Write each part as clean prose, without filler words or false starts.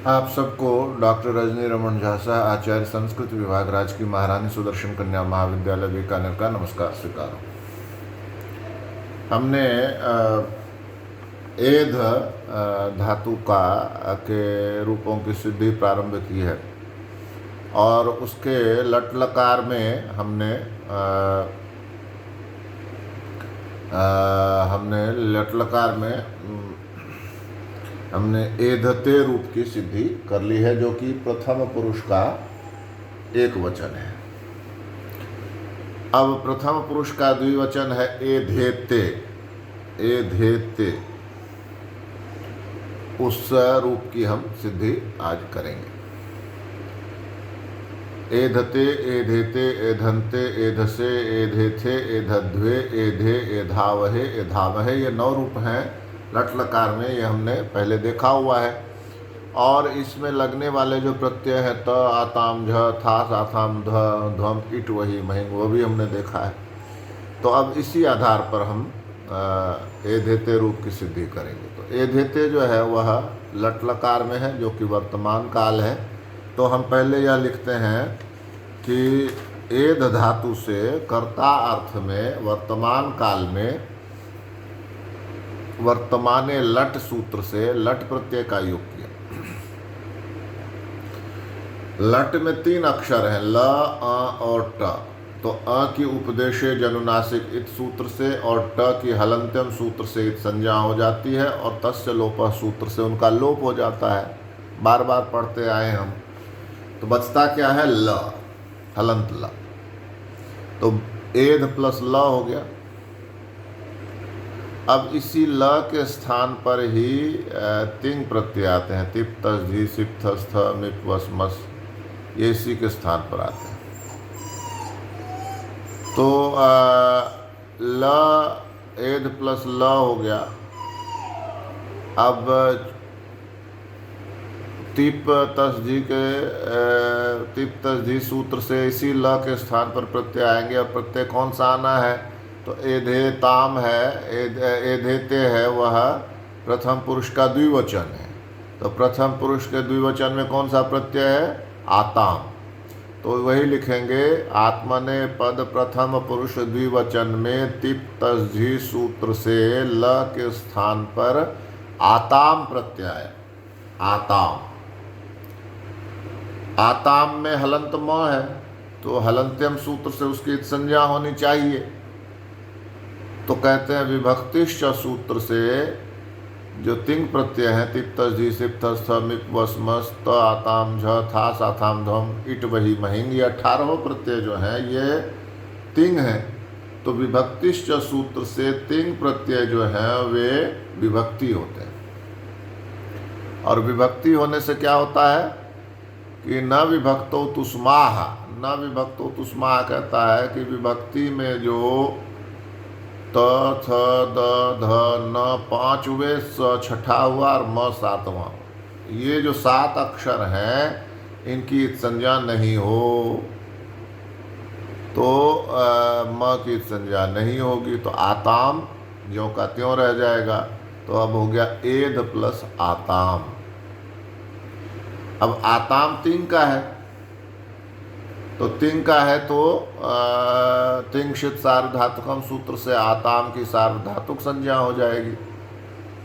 आप सबको डॉक्टर रजनी रमन झा साह, आचार्य संस्कृत विभाग, राजकीय महारानी सुदर्शन कन्या महाविद्यालय बीकानेर का नमस्कार स्वीकार। हमने एध धातु के रूपों की सिद्धि प्रारंभ की है और उसके लट लकार में हमने लट लकार में हमने एधते रूप की सिद्धि कर ली है, जो कि प्रथम पुरुष का एक वचन है। अब प्रथम पुरुष का द्विवचन है एधेते। एधेते उस रूप की हम सिद्धि आज करेंगे। एधते, एधेते, एधन्ते, एधसे, एधेथे, एधध्वे, एधे, एधावहे, एधावहे, ये 9 रूप हैं लट लकार में। ये हमने पहले देखा हुआ है। और इसमें लगने वाले जो प्रत्यय हैं त, आताम, झ, थास, आथाम, ध, ध्वम, इट, वही, महिंग, वो भी हमने देखा है। तो अब इसी आधार पर हम एधेते रूप की सिद्धि करेंगे। तो एधेते जो है वह लट लकार में है, जो कि वर्तमान काल है। तो हम पहले यह लिखते हैं कि एध धातु से कर्ता अर्थ में वर्तमान काल में वर्तमाने लट सूत्र से लट प्रत्यय का योग किया। लट में 3 अक्षर हैं, ल, अ और ट। तो अ की उपदेशे जनुनासिक इत सूत्र से और ट की हलंत्यम सूत्र से इत संज्ञा हो जाती है और तस्य लोपः सूत्र से उनका लोप हो जाता है। बार बार पढ़ते आए हम। तो बचता क्या है? ल, हलंत ल। तो एध प्लस ल हो गया। अब इसी ल के स्थान पर ही तिंग प्रत्यय आते हैं। तिप, तस, धी, सिप, थस, थ, मिप, वस, मस, ये इसी के स्थान पर आते हैं। तो ल एध प्लस ल हो गया। अब तिप तस धी के तिप तस धी सूत्र से इसी ल के स्थान पर प्रत्यय आएंगे। और प्रत्यय कौन सा आना है? तो एधेताम है, एधेते है, वह प्रथम पुरुष का द्विवचन है। तो प्रथम पुरुष के द्विवचन में कौन सा प्रत्यय है? आताम। तो वही लिखेंगे, आत्मने पद प्रथम पुरुष द्विवचन में तिप तस्झी सूत्र से ल के स्थान पर आताम प्रत्यय। आताम, आताम में हलंत म है, तो हलंत्यम सूत्र से उसकी संज्ञा होनी चाहिए। तो कहते हैं विभक्तिश्च सूत्र से जो तिंग प्रत्यय हैं, तिप, तस, धी, सिप, थस, थ, मिप, वस, मस, त, आताम, झ, थास, आथाम, ध्वम, इट, वही, महिंग, ये 18 प्रत्यय जो हैं ये तिंग हैं। तो विभक्तिश्च सूत्र से तिंग प्रत्यय जो हैं वे विभक्ति होते हैं। और विभक्ति होने से क्या होता है कि न विभक्तो तुस्माह। न विभक्तो तुस्माह कहता है कि विभक्ति में जो त, थ, द, ध, न 5वें, स 6ठा हुआ और म 7वां, ये जो 7 अक्षर हैं इनकी संज्ञा नहीं हो तो म की संज्ञा नहीं होगी, तो आताम ज्यों का त्यों रह जाएगा। तो अब हो गया एध प्लस आताम। अब आताम तिंग का है, तो तिंग का है तो तिंगशित सार्वधातुकम सूत्र से आताम की सार्वधातुक संज्ञा हो जाएगी।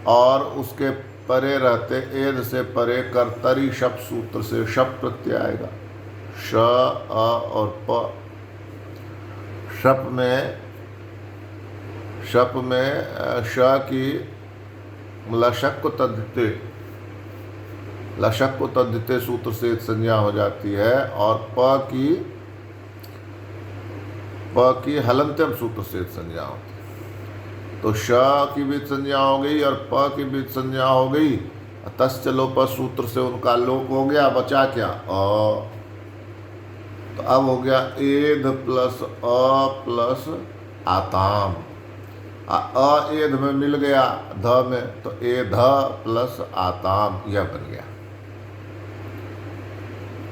और उसके परे रहते एध से परे कर्तरी शप सूत्र से शप प्रत्यय आएगा। श, अ और प। शप में श की लशक को तद्धिते, लशक को तद्धिते सूत्र से संज्ञा हो जाती है। और प की हलंत्यम सूत्र से संज्ञा होती है। तो श की भी संज्ञा हो गई और प की भी संज्ञा हो गई। तस्य लोप सूत्र से उनका लोप हो गया। बचा क्या? अ। तो अब हो गया एध प्लस अ प्लस आताम। अ एध में मिल गया ध में, तो एध प्लस आताम यह बन गया।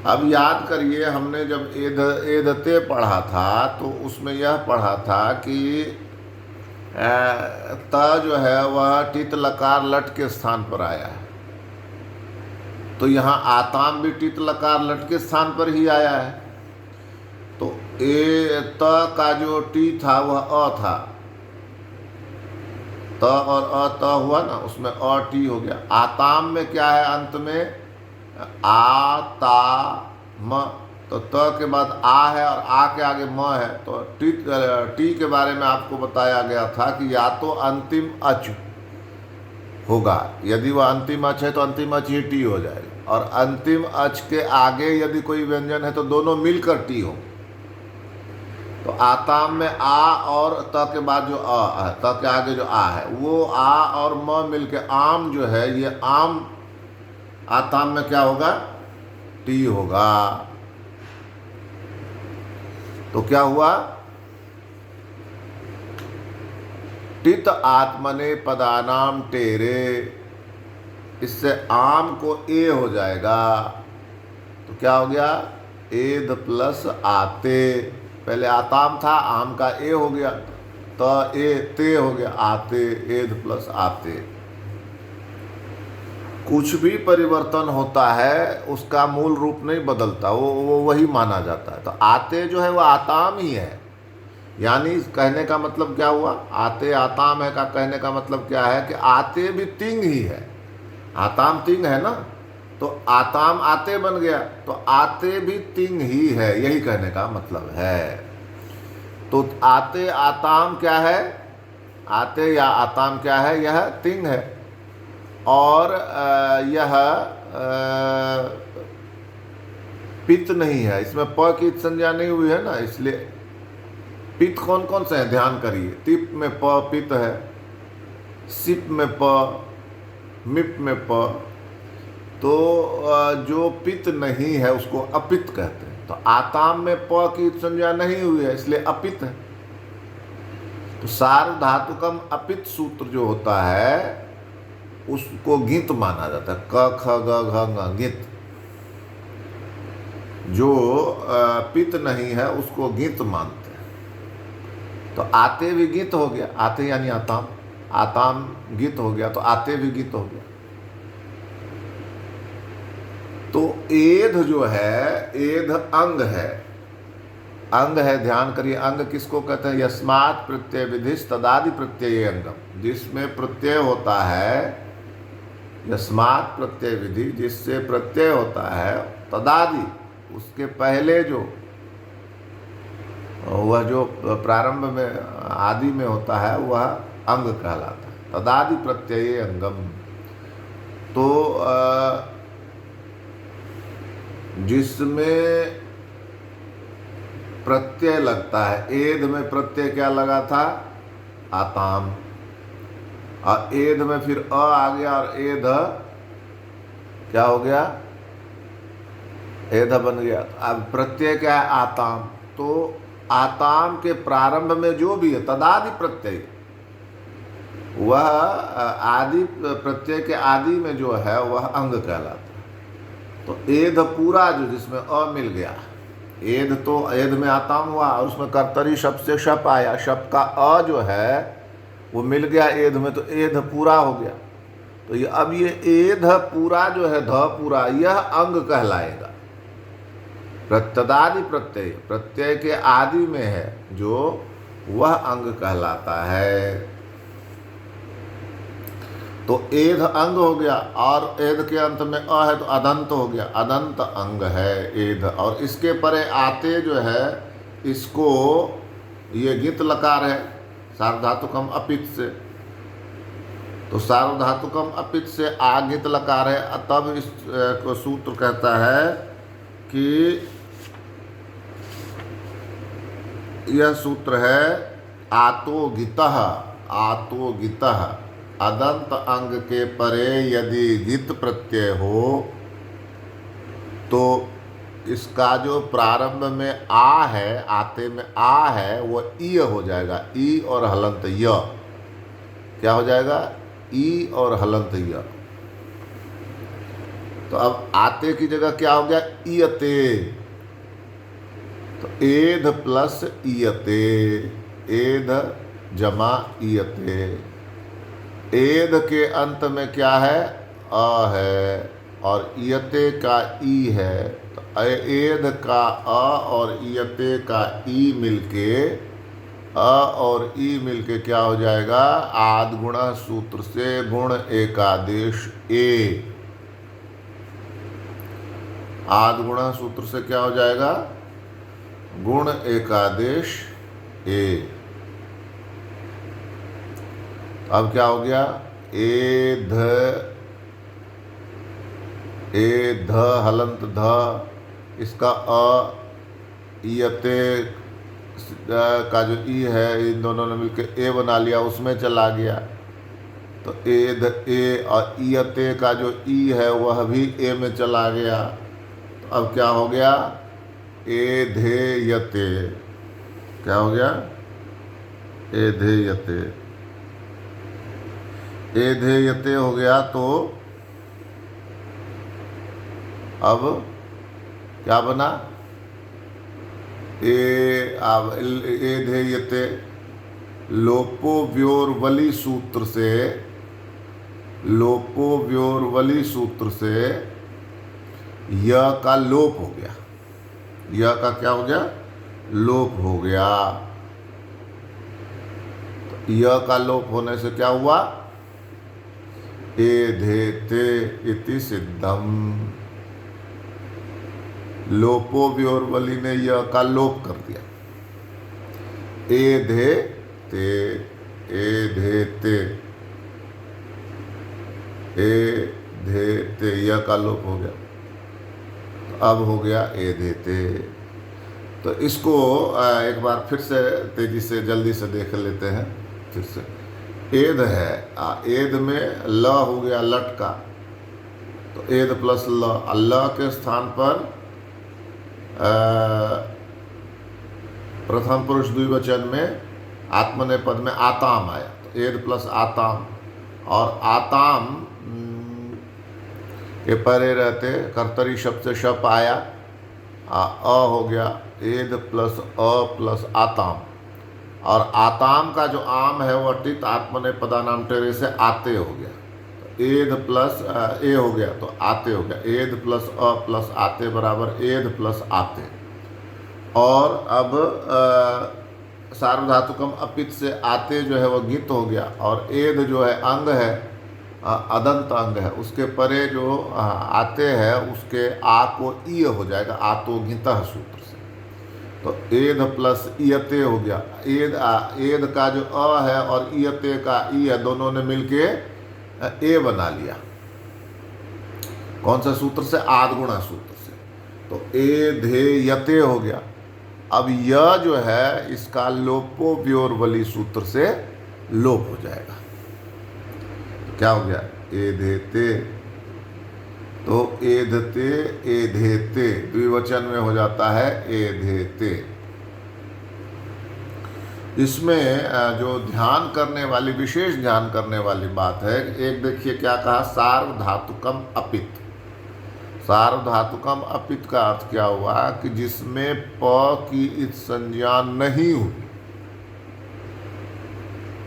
अब याद करिए, हमने जब एधते पढ़ा था तो उसमें यह पढ़ा था कि त जो है वह टित लकार लट के स्थान पर आया है। तो यहाँ आताम भी टित लकार लट के स्थान पर ही आया है। तो ए त का जो टी था वह अ था, त और अ त हुआ ना, उसमें अ टी हो गया। आताम में क्या है अंत में, आ ता म, तो त के बाद आ है और आ के आगे म है। तो टी के बारे में आपको बताया गया था कि या तो अंतिम अच होगा, यदि वह अंतिम अच है तो अंतिम अच ही टी हो जाएगा, और अंतिम अच के आगे यदि कोई व्यंजन है तो दोनों मिलकर टी हो। तो आताम में आ और त के बाद जो अ है, त के आगे जो आ है, वो आ और म मिलके आम जो है, ये आम आताम में क्या होगा, टी होगा। तो क्या हुआ, टित आत्मने पदानाम टेरे, इससे आम को ए हो जाएगा। तो क्या हो गया, एद प्लस आते, पहले आताम था, आम का ए हो गया, तो ए ते हो गया, आते, एद प्लस आते। कुछ भी परिवर्तन होता है उसका मूल रूप नहीं बदलता, वो वही माना जाता है। तो आते जो है वो आताम ही है, यानी कहने का मतलब क्या हुआ, आते आताम है का कहने का मतलब क्या है कि आते भी तिंग ही है, आताम तिंग है ना, तो आताम आते बन गया, तो आते भी तिंग ही है, यही कहने का मतलब है। तो आते आताम क्या है, आते या आताम क्या है, यह तिंग है, और यह पित्त नहीं है, इसमें प की संज्ञा नहीं हुई है ना, इसलिए पित्त कौन कौन से हैं ध्यान करिए, तिप में प पित्त है, सिप में प, मिप में प, तो जो पित्त नहीं है उसको अपित्त कहते हैं। तो आताम में प की संज्ञा नहीं हुई है इसलिए अपित्त है। तो सार्वधातुकम अपित्त सूत्र जो होता है उसको गित माना जाता है, क ख ग घ ङ गित। जो पित्त नहीं है उसको गित मानते हैं। तो आते भी गित हो गया, आते यानी आताम, आताम गित हो गया, तो आते भी गित हो गया। तो एध जो है, एध अंग है, अंग है, ध्यान करिए, अंग किसको कहते हैं, यस्मात् प्रत्यय विधिस् तदादि प्रत्यय अंगम, जिसमें प्रत्यय होता है, यस्मात् प्रत्यय विधि, जिससे प्रत्यय होता है, तदादि उसके पहले जो वह जो प्रारंभ में आदि में होता है वह अंग कहलाता है, तदादि प्रत्यय अंगम। तो जिसमें प्रत्यय लगता है, एध में प्रत्यय क्या लगा था, आताम, और एध में फिर अ आ गया और एध क्या हो गया, एध बन गया। अब प्रत्यय क्या है, आताम। तो आताम के प्रारंभ में जो भी है तदादि प्रत्यय, वह आदि प्रत्यय के आदि में जो है वह अंग कहलाता है। तो एध पूरा जो जिसमें अ मिल गया, एध तो एध में आताम हुआ और उसमें कर्तरी शब्द से शप आया, शप का अ जो है वो मिल गया एध में, तो एध पूरा हो गया। तो ये अब ये एध पूरा जो है, ध पूरा, यह अंग कहलाएगा। तदादि प्रत्यय, प्रत्यय के आदि में है जो, वह अंग कहलाता है। तो एध अंग हो गया, और एध के अंत में अ है तो अदंत हो गया, अदंत अंग है एध। और इसके परे आते जो है, इसको ये गित लकार है सार्वधातुकम अपित से, तो सार्वधातुकम अपित से आगित लकार है, तब इस को सूत्र कहता है कि यह सूत्र है आतो गितः, आतो गितः, अदंत अंग के परे यदि गित प्रत्यय हो तो इसका जो प्रारंभ में आ है, आते में आ है, वो ई हो जाएगा, ई और हलंत य, क्या हो जाएगा, ई और हलंत य। तो अब आते की जगह क्या हो गया, ईयते, तो एध प्लस ईयते, एध जमा ईयते। एध के अंत में क्या है, अ है, और इयते का ई है, तो एध का अ और इयते का ई मिलके, अ और ई मिलके क्या हो जाएगा, आद गुणा सूत्र से गुण एकादेश ए। आद गुणा सूत्र से क्या हो जाएगा, गुण एकादेश ए। अब क्या हो गया, ए ध हलंत ध, इसका अ, इयते का जो ई है, इन दोनों ने मिलकर ए बना लिया, उसमें चला गया। तो एध ए और इयते का जो ई है वह भी ए में चला गया। तो अब क्या हो गया, एधेयते। क्या हो गया, एधेयते। एधेयते हो गया। तो अब क्या बना, एधेयते लोपोव्योर्वली सूत्र से, लोपोव्योर्वली सूत्र से य का लोप हो गया। य का क्या हो गया, लोप हो गया। तो य का लोप होने से क्या हुआ, एधेते इति सिद्धम। लोपोव्योर्वली ने य का लोप कर दिया। एधेते, एधेते, एधेते, य का लोप हो गया। तो अब हो गया एधेते। तो इसको एक बार फिर से तेजी से जल्दी से देख लेते हैं। फिर से एध है, एध में ल हो गया लट का, तो एध प्लस ल, ल के स्थान पर प्रथम पुरुष द्विवचन में आत्मनेपद में आताम आया, तो एध प्लस आताम। और आताम के परे रहते कर्तरी शब्द से शप आया, अ हो गया, एध प्लस अ प्लस आताम। और आताम का जो आम है वह टित आत्मनेपदा नाम टेरे से आते हो गया। तो एध प्लस ए हो गया, तो आते हो गया। एध प्लस अ प्लस आते बराबर एध प्लस आते। और अब सार्वधातुकम अपित से आते जो है वह गित हो गया, और एध जो है अंग है, अदंत अंग है, उसके परे जो आते हैं उसके आ को ई हो जाएगा, आतो गितः सूत्र से। तो एध प्लस इयते हो गया। एध का जो अ है और इयते का ई है, दोनों ने मिलके ए बना लिया। कौन सा सूत्र से, आद गुणा सूत्र से। तो एधेयते हो गया। अब यह जो है इसका लोपोव्योर्वली सूत्र से लोप हो जाएगा। क्या हो गया, एधेते। तो एधते, एधेते द्विवचन में हो जाता है एधेते। इसमें जो ध्यान करने वाली, विशेष ध्यान करने वाली बात है, एक देखिए क्या कहा, सार्वधातुकम अपित। सार्वधातुकम अपित का अर्थ क्या हुआ कि जिसमें प की इत संज्ञा नहीं हुई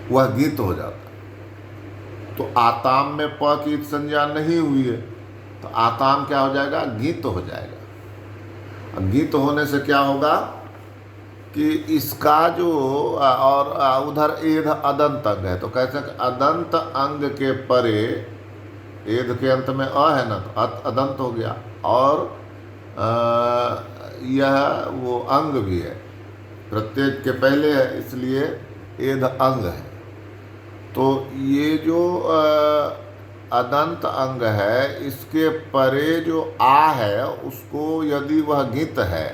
वह गीत हो जाता। तो आताम में प की इत संज्ञा नहीं हुई है, तो आताम क्या हो जाएगा, गीत हो जाएगा। अब गीत होने से क्या होगा कि इसका जो और उधर एध अदंत अंग है, तो कैसे अदंत अंग के परे, एध के अंत में अ है ना, तो अदंत हो गया। और यह वो अंग भी है, प्रत्येक के पहले है, इसलिए एध अंग है। तो ये जो अदंत अंग है, इसके परे जो आ है उसको यदि वह गित है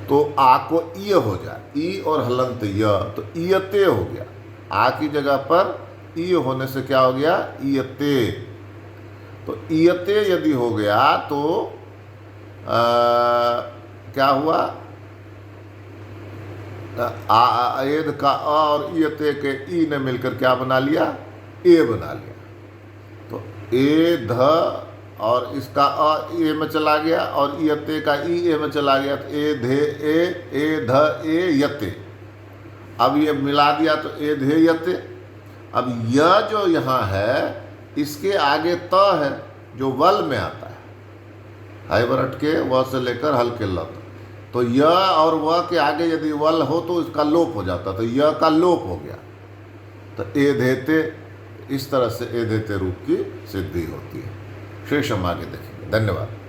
तो आ को इ हो जाए, ई और हलंत य, तो इयते हो गया। आ की जगह पर ई होने से क्या हो गया, इयते। तो इयते यदि हो गया तो क्या हुआ, एद का अ और इयते के ई ने मिलकर क्या बना लिया, ए बना लिया। तो ए ध और इसका अ ए में चला गया और इयते का ई ए में चला गया, तो ए धे ए ध ए यते। अब ये मिला दिया तो ए धे यते। अब यह जो यहाँ है इसके आगे त है, जो वल में आता है, हाई वरट के व से लेकर हल के ल तक। तो य और व के आगे यदि वल हो तो इसका लोप हो जाता, तो य का लोप हो गया, तो ए धेते, इस तरह से ए धेते रूप की सिद्धि होती है। शेष हम आगे देखेंगे। धन्यवाद।